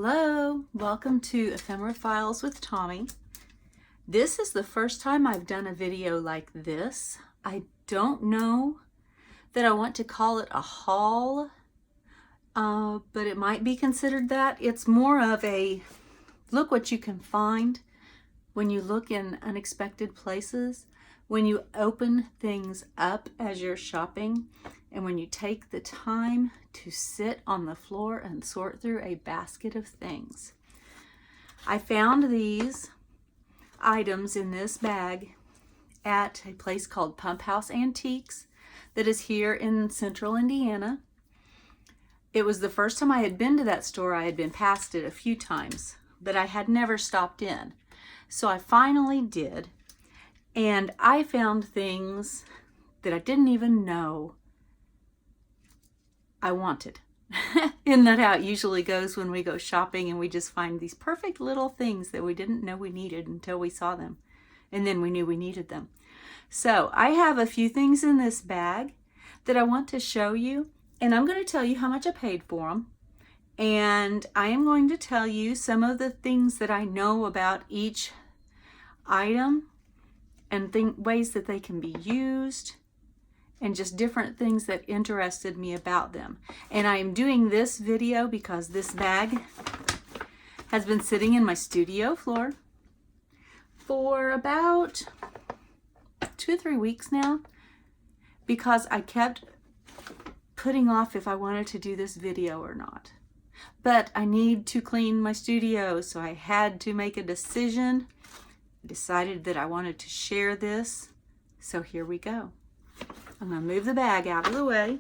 Hello, welcome to Ephemera Files with Tommy. This is the first time I've done a video like this. I don't know that I want to call it a haul, but it might be considered that. It's more of a look what you can find when you look in unexpected places, when you open things up as you're shopping, and when you take the time to sit on the floor and sort through a basket of things. I found these items in this bag at a place called Pump House Antiques that is here in central Indiana. It was the first time I had been to that store. I had been past it a few times, but I had never stopped in. So I finally did, and I found things that I didn't even know I wanted. Isn't that how it usually goes when we go shopping and we just find these perfect little things that we didn't know we needed until we saw them, and then we knew we needed them. So I have a few things in this bag that I want to show you, and I'm going to tell you how much I paid for them, and I am going to tell you some of the things that I know about each item and ways that they can be used, and just different things that interested me about them. And I am doing this video because this bag has been sitting in my studio floor for about 2 or 3 weeks now, because I kept putting off if I wanted to do this video or not. But I need to clean my studio, so I had to make a decision. I decided that I wanted to share this, so here we go. I'm going to move the bag out of the way.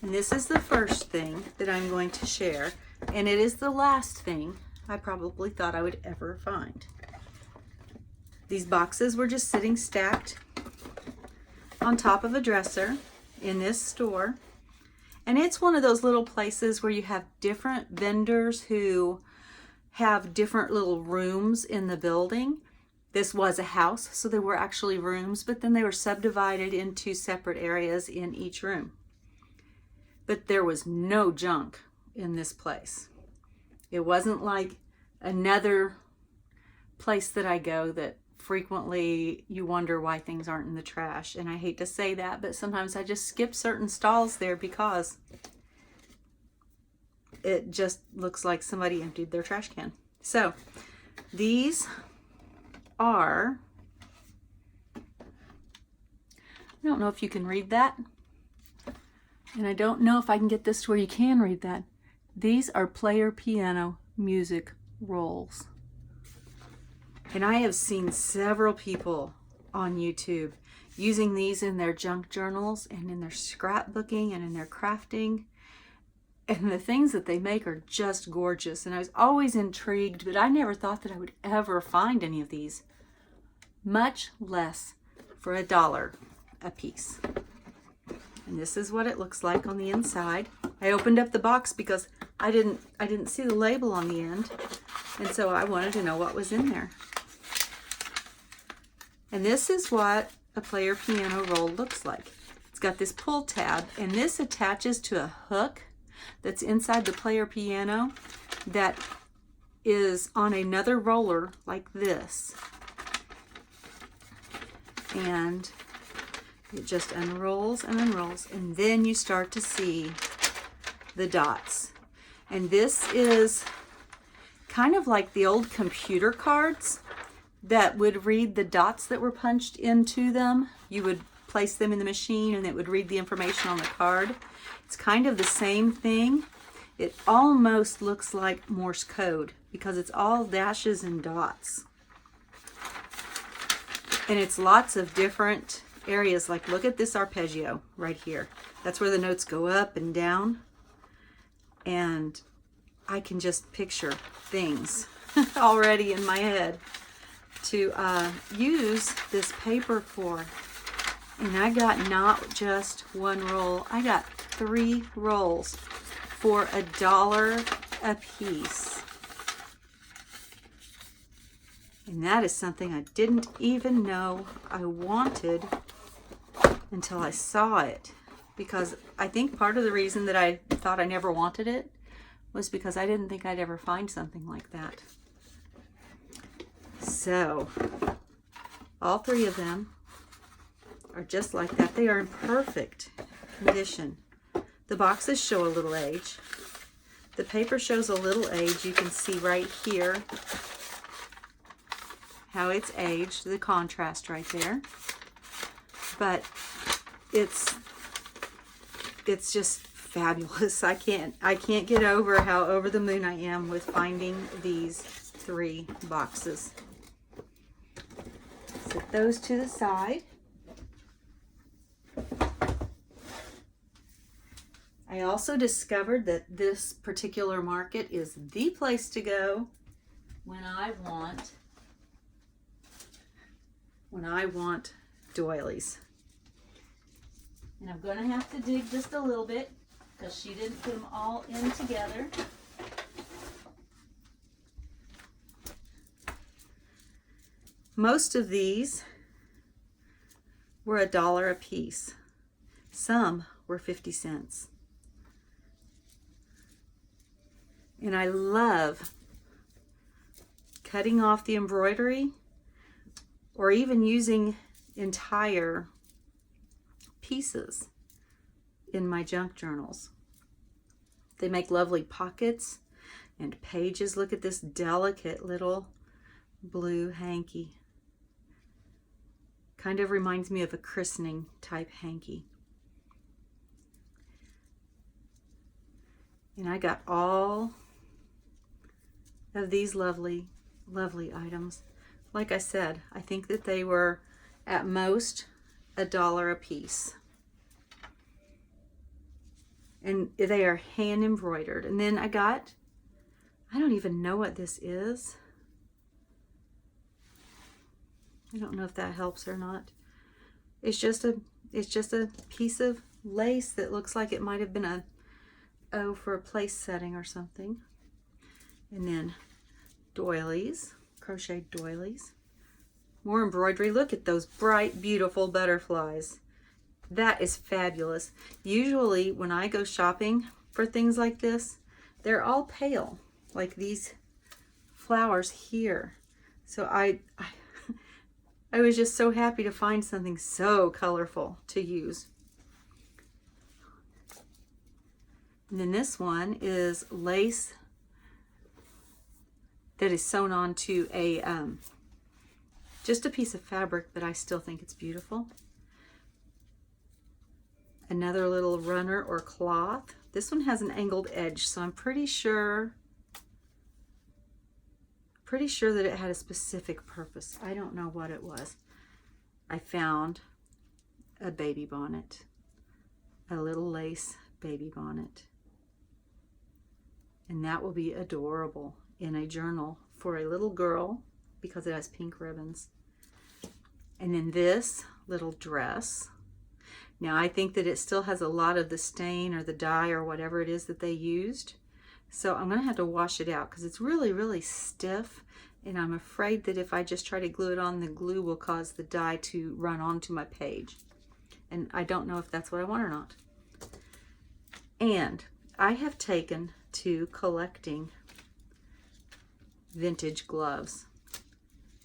And this is the first thing that I'm going to share, and it is the last thing I probably thought I would ever find. These boxes were just sitting stacked on top of a dresser in this store. And it's one of those little places where you have different vendors who have different little rooms in the building. This was a house, so there were actually rooms, but then they were subdivided into separate areas in each room. But there was no junk in this place. It wasn't like another place that I go that frequently you wonder why things aren't in the trash. And I hate to say that, but sometimes I just skip certain stalls there because it just looks like somebody emptied their trash can. So these are, I don't know if you can read that, and I don't know if I can get this to where you can read that. These are player piano music rolls. And I have seen several people on YouTube using these in their junk journals and in their scrapbooking and in their crafting. And the things that they make are just gorgeous. And I was always intrigued, but I never thought that I would ever find any of these, much less for $1 a piece. And this is what it looks like on the inside. I opened up the box because I didn't see the label on the end, and so I wanted to know what was in there. And this is what a player piano roll looks like. It's got this pull tab, and this attaches to a hook that's inside the player piano that is on another roller like this. And it just unrolls and unrolls, and then you start to see the dots. And this is kind of like the old computer cards that would read the dots that were punched into them. You would place them in the machine and it would read the information on the card. It's kind of the same thing. It almost looks like Morse code because it's all dashes and dots. And it's lots of different areas. Like, look at this arpeggio right here. That's where the notes go up and down. And I can just picture things already in my head to use this paper for. And I got not just one roll, I got 3 rolls for $1 a piece. And that is something I didn't even know I wanted until I saw it, because I think part of the reason that I thought I never wanted it was because I didn't think I'd ever find something like that. So all three of them are just like that. They are in perfect condition. The boxes show a little age. The paper shows a little age. You can see right here how it's aged, the contrast right there. But it's just fabulous. I can't get over how over the moon I am with finding these 3 boxes. Set those to the side. I also discovered that this particular market is the place to go when I want doilies. And I'm going to have to dig just a little bit because she didn't put them all in together. Most of these were $1 a piece. Some were 50 cents. And I love cutting off the embroidery or even using entire pieces in my junk journals. They make lovely pockets and pages. Look at this delicate little blue hanky. Kind of reminds me of a christening type hanky. And I got all of these lovely, lovely items. Like I said, I think that they were at most $1 a piece. And they are hand embroidered. And then I don't even know what this is. I don't know if that helps or not. It's just a piece of lace that looks like it might have been for a place setting or something. And then doilies, crocheted doilies. More embroidery. Look at those bright, beautiful butterflies. That is fabulous. Usually when I go shopping for things like this, they're all pale, like these flowers here. So I was just so happy to find something so colorful to use. And then this one is lace that is sewn onto just a piece of fabric, but I still think it's beautiful. Another little runner or cloth. This one has an angled edge, so I'm pretty sure that it had a specific purpose. I don't know what it was. I found a baby bonnet, a little lace baby bonnet. And that will be adorable in a journal for a little girl because it has pink ribbons. And then this little dress. Now I think that it still has a lot of the stain or the dye or whatever it is that they used. So I'm going to have to wash it out because it's really, really stiff. And I'm afraid that if I just try to glue it on, the glue will cause the dye to run onto my page. And I don't know if that's what I want or not. And I have taken to collecting vintage gloves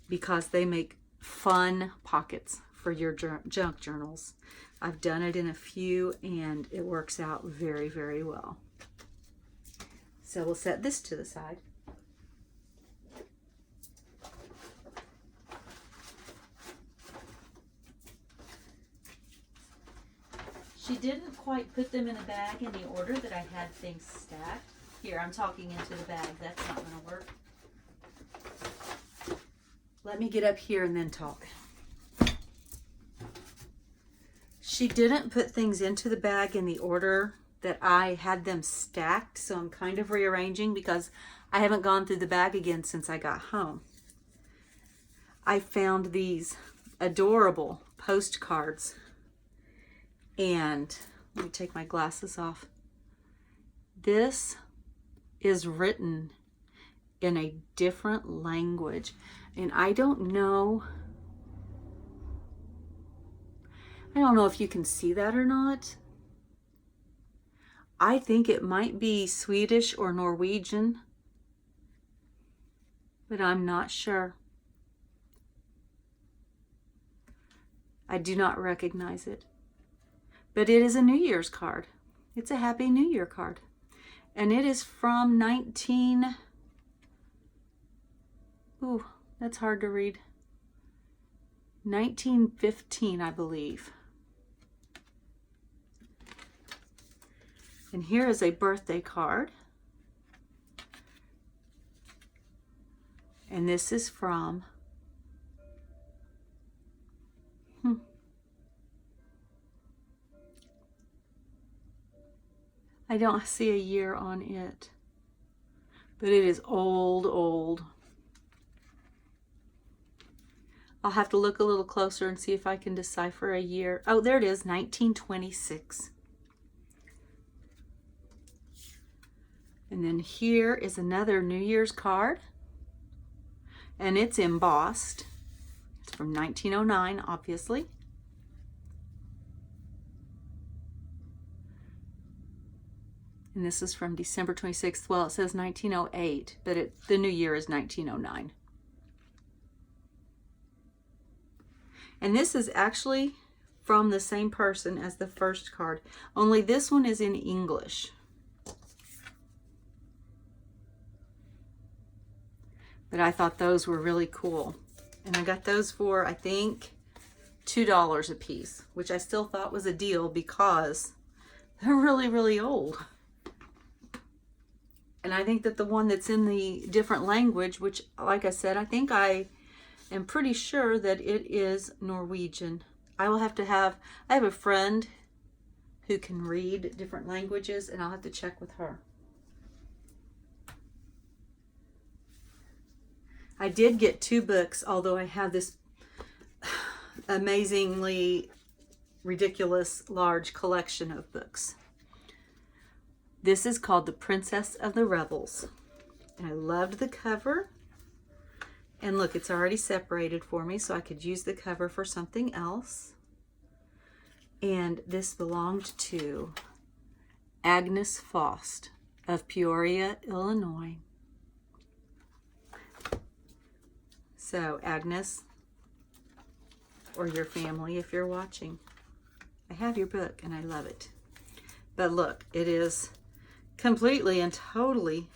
because they make fun pockets for your junk journals. I've done it in a few and it works out very, very well. So we'll set this to the side. She didn't quite put them in a bag in the order that I had things stacked. Here, I'm talking into the bag. That's not going to work. Let me get up here and then talk. She didn't put things into the bag in the order that I had them stacked, so I'm kind of rearranging because I haven't gone through the bag again since I got home. I found these adorable postcards. And let me take my glasses off. This is written in a different language. And I don't know I don't know if you can see that or not. I think it might be Swedish or Norwegian, but I'm not sure. I do not recognize it. But it is a New Year's card. It's a Happy New Year card. And it is from ooh, that's hard to read. 1915, I believe. And here is a birthday card. And this is from I don't see a year on it, but it is old. I'll have to look a little closer and see if I can decipher a year. Oh, there it is, 1926. And then here is another New Year's card, and it's embossed. It's from 1909, obviously. And this is from December 26th. Well, it says 1908, but the new year is 1909. And this is actually from the same person as the first card, only this one is in English. But I thought those were really cool. And I got those for, I think, $2 a piece, which I still thought was a deal because they're really, really old. And I think that the one that's in the different language, which, like I said, I am pretty sure that it is Norwegian. I have a friend who can read different languages, and I'll have to check with her. I did get 2 books, although I have this amazingly ridiculous large collection of books. This is called The Princess of the Rebels. And I loved the cover. And look, it's already separated for me, so I could use the cover for something else. And this belonged to Agnes Faust of Peoria, Illinois. So, Agnes, or your family if you're watching, I have your book and I love it. But look, it is completely and totally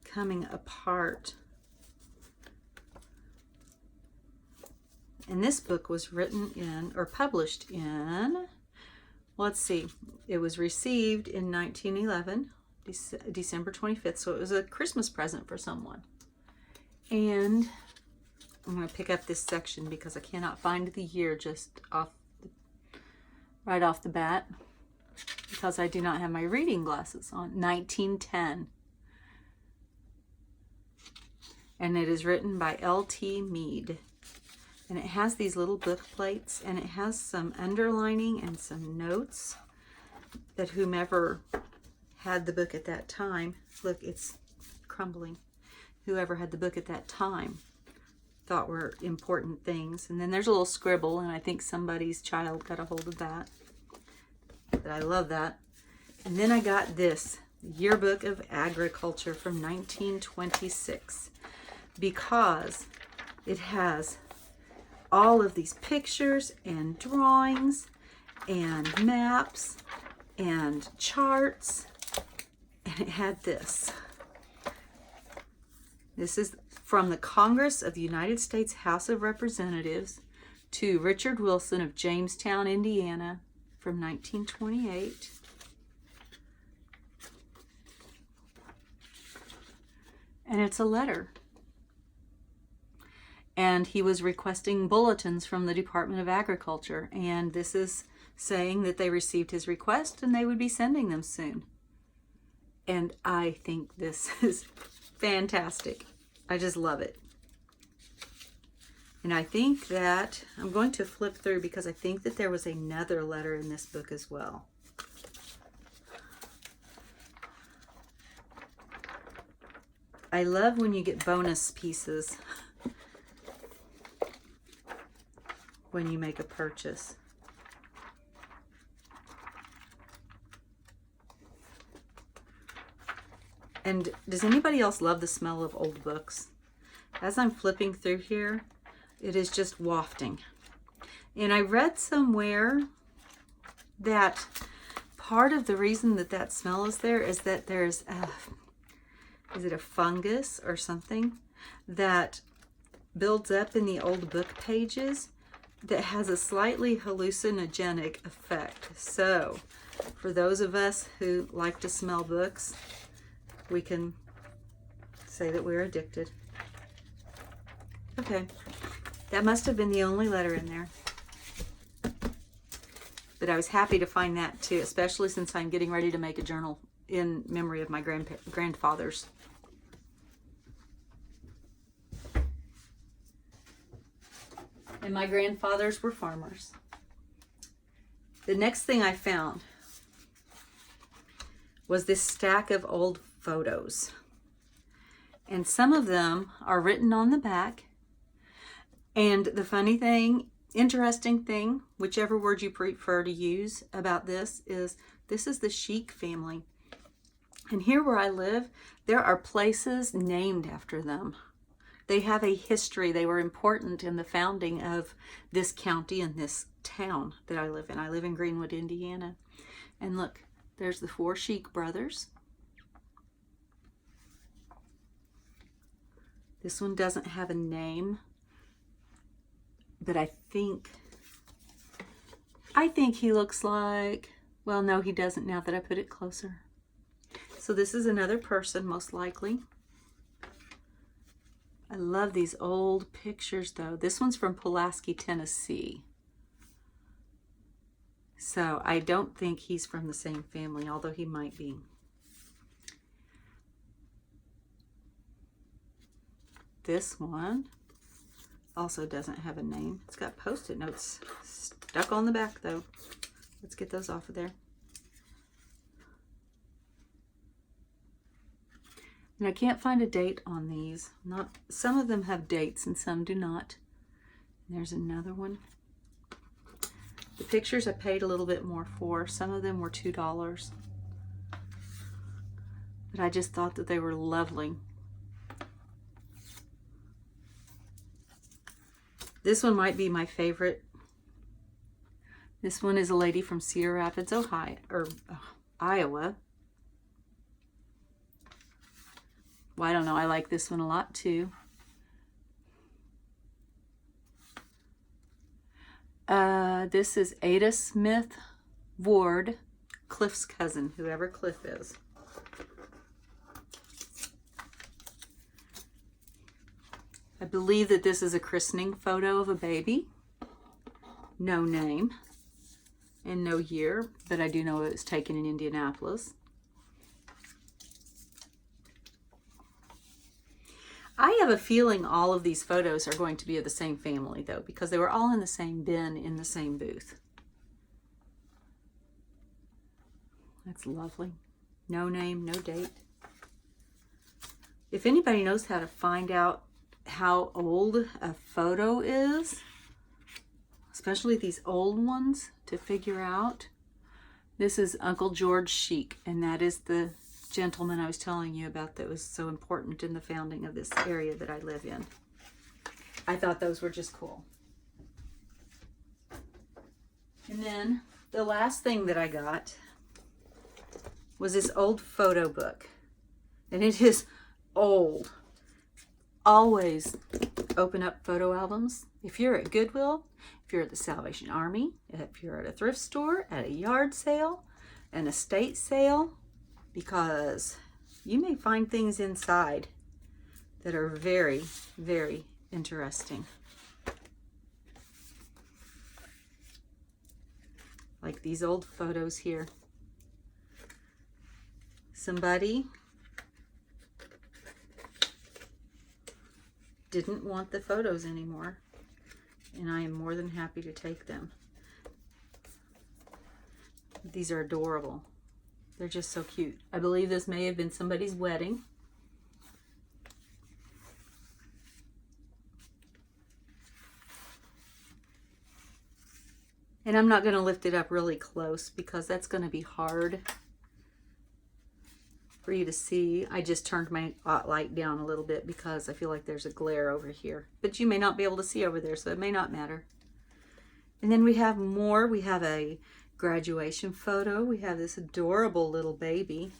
coming apart. And this book was written in, or published in, let's see, it was received in 1911, December 25th, so it was a Christmas present for someone. And I'm going to pick up this section because I cannot find the year just right off the bat, because I do not have my reading glasses on. 1910. And it is written by L.T. Mead. And it has these little book plates, and it has some underlining and some notes that whomever had the book at that time, look, it's crumbling, whoever had the book at that time thought were important things. And then there's a little scribble, and I think somebody's child got a hold of that. But I love that. And then I got this Yearbook of Agriculture from 1926, because it has all of these pictures and drawings and maps and charts, and it had this. This is from the Congress of the United States House of Representatives to Richard Wilson of Jamestown, Indiana, from 1928. And it's a letter. And he was requesting bulletins from the Department of Agriculture. And this is saying that they received his request and they would be sending them soon. And I think this is fantastic. I just love it. And I think that I'm going to flip through because I think that there was another letter in this book as well. I love when you get bonus pieces when you make a purchase. And does anybody else love the smell of old books? As I'm flipping through here, it is just wafting. And I read somewhere that part of the reason that that smell is there is that there's is it a fungus or something that builds up in the old book pages that has a slightly hallucinogenic effect. So for those of us who like to smell books, we can say that we're addicted. Okay, that must have been the only letter in there. But I was happy to find that too, especially since I'm getting ready to make a journal in memory of my grandfathers. And my grandfathers were farmers. The next thing I found was this stack of old photos. And some of them are written on the back. And the funny thing, interesting thing, whichever word you prefer to use about this is the Sheik family. And here where I live, there are places named after them. They have a history. They were important in the founding of this county and this town that I live in. I live in Greenwood, Indiana. And look, there's the 4 Sheik brothers. This one doesn't have a name, but I think he looks like, well, no, he doesn't now that I put it closer. So this is another person, most likely. I love these old pictures, though. This one's from Pulaski, Tennessee. So I don't think he's from the same family, although he might be. This one also doesn't have a name. It's got Post-it notes stuck on the back, though. Let's get those off of there. And I can't find a date on these. Some of them have dates and some do not. And there's another one. The pictures I paid a little bit more for. Some of them were $2. But I just thought that they were lovely. This one might be my favorite. This one is a lady from Cedar Rapids, Iowa. Well, I don't know. I like this one a lot too. This is Ada Smith Ward, Cliff's cousin, whoever Cliff is. I believe that this is a christening photo of a baby. No name and no year, but I do know it was taken in Indianapolis. I have a feeling all of these photos are going to be of the same family, though, because they were all in the same bin in the same booth. That's lovely. No name, no date. If anybody knows how to find out how old a photo is, especially these old ones, to figure out. This is Uncle George Sheik, and that is the gentleman I was telling you about that was so important in the founding of this area that I live in. I thought those were just cool. And then the last thing that I got was this old photo book. And it is old. Always open up photo albums. If you're at Goodwill, if you're at the Salvation Army, if you're at a thrift store, at a yard sale, an estate sale, because you may find things inside that are very, very interesting. Like these old photos here. Somebody didn't want the photos anymore, and I am more than happy to take them. These are adorable. They're just so cute. I believe this may have been somebody's wedding. And I'm not going to lift it up really close because that's going to be hard. for you to see. I just turned my light down a little bit because I feel like there's a glare over here. But you may not be able to see over there, so it may not matter. And then we have more. We have a graduation photo. We have this adorable little baby.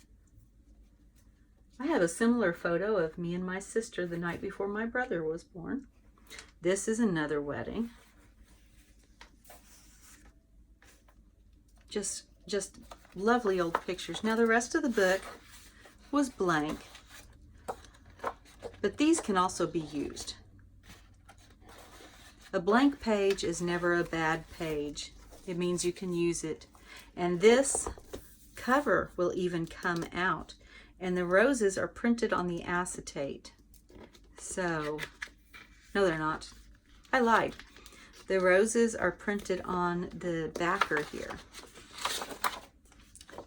I have a similar photo of me and my sister the night before my brother was born. This is another wedding. Just lovely old pictures. Now the rest of the book was blank, but these can also be used. A blank page is never a bad page. It means you can use it. And this cover will even come out. And the roses are printed on the acetate. So, no they're not. I lied. The roses are printed on the backer here.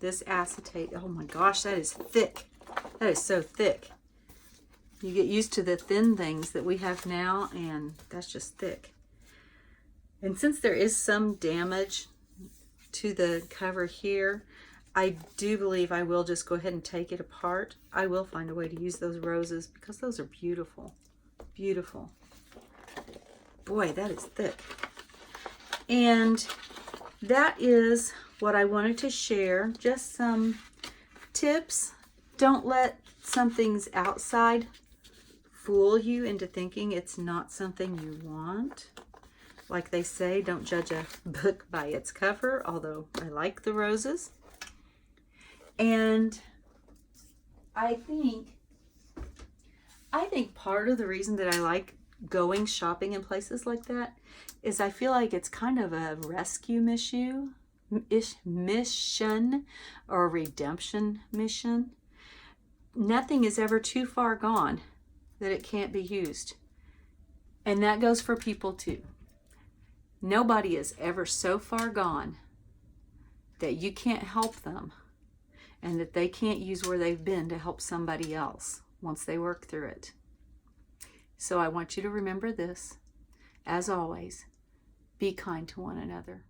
This acetate, oh my gosh, that is thick. That is so thick. You get used to the thin things that we have now, and that's just thick. And since there is some damage to the cover here, I do believe I will just go ahead and take it apart. I will find a way to use those roses because those are beautiful. Beautiful. Boy, that is thick. And that is what I wanted to share. Just some tips. Don't let something's outside fool you into thinking it's not something you want. Like they say, don't judge a book by its cover, although I like the roses. And I think part of the reason that I like going shopping in places like that is I feel like it's kind of a rescue mission or a redemption mission. Nothing is ever too far gone that it can't be used. And that goes for people too. Nobody is ever so far gone that you can't help them and that they can't use where they've been to help somebody else once they work through it. So I want you to remember this. As always, be kind to one another.